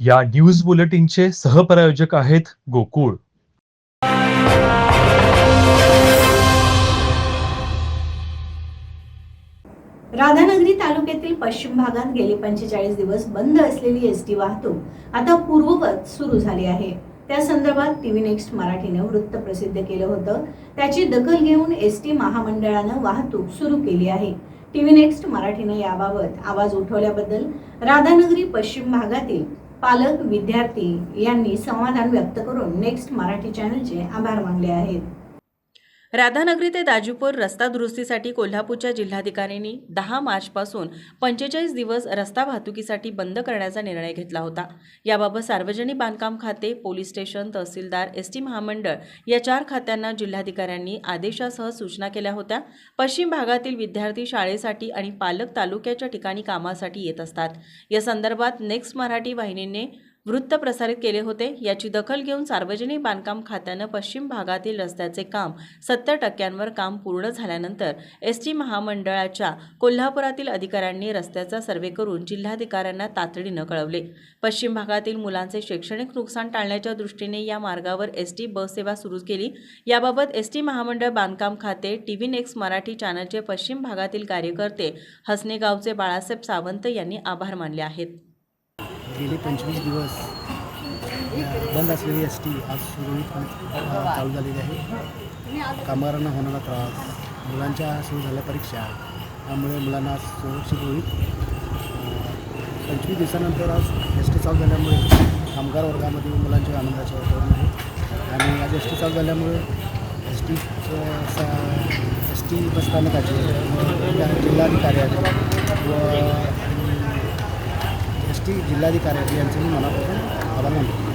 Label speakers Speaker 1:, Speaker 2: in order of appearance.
Speaker 1: या न्यूज बुलेटिनचे सहप्रायोजक आहेत गोकुळ.
Speaker 2: राधानगरी तालुक्यातील पश्चिम भागात गेले 45 दिवस बंद असलेली एसटी वाहतूक आता पूर्ववत सुरू झाली आहे. त्या संदर्भात टीव्ही नेक्स्ट मराठीने वृत्त प्रसिद्ध केलं होतं. त्याची दखल घेऊन एसटी महामंडळानं वाहतूक सुरू केली आहे. टीव्ही नेक्स्ट मराठीने याबाबत आवाज उठवल्याबद्दल राधानगरी पश्चिम भागातील पालक विद्यार्थी यांनी समाधान व्यक्त करून नेक्स्ट मराठी चॅनलचे आभार मानले आहेत.
Speaker 3: राधानगरी ते दाजीपूर रस्ता दुरुस्तीसाठी कोल्हापूरच्या जिल्हाधिकाऱ्यांनी 10 मार्चपासून 45 दिवस रस्ता वाहतुकीसाठी बंद करण्याचा निर्णय घेतला होता. याबाबत सार्वजनिक बांधकाम खाते, पोलीस स्टेशन, तहसीलदार, एसटी महामंडळ या 4 खात्यांना जिल्हाधिकाऱ्यांनी आदेशासह सूचना केल्या होत्या. पश्चिम भागातील विद्यार्थी शाळेसाठी आणि पालक तालुक्याच्या ठिकाणी कामासाठी येत असतात. या संदर्भात नेक्स्ट मराठी वाहिनीने वृत्त प्रसारित केले होते. याची दखल घेऊन सार्वजनिक बांधकाम खात्यानं पश्चिम भागातील रस्त्याचे काम 70% काम पूर्ण झाल्यानंतर एसटी महामंडळाच्या कोल्हापुरातील अधिकाऱ्यांनी रस्त्याचा सर्वे करून जिल्हाधिकाऱ्यांना तातडीनं कळवले. पश्चिम भागातील मुलांचे शैक्षणिक नुकसान टाळण्याच्या दृष्टीने या मार्गावर एसटी बस सेवा सुरू केली. याबाबत एसटी महामंडळ बांधकाम खाते, टीव्ही नेक्स्ट मराठी चॅनलचे पश्चिम भागातील कार्यकर्ते हसनेगावचे बाळासाहेब सावंत यांनी आभार मानले आहेत.
Speaker 4: गेले 25 दिवस बंद असलेली एस टी आज सुरळीतपणे चालू झालेली आहे. कामगारांना होणारा त्रास, मुलांच्या सुरू झाल्या परीक्षा, त्यामुळे मुलांना सुरक्षित होईल. 25 दिवसानंतर आज एस टी चालू झाल्यामुळे कामगार वर्गामध्ये मुलांच्या आनंदाचे वातावरण आहे. आणि आज एस टी चालू झाल्यामुळे एस टी बसस्थानकाचे जिल्हाधिकारी व जिल्हाधिकारी यांचे मी मनापासून आभार मानतो.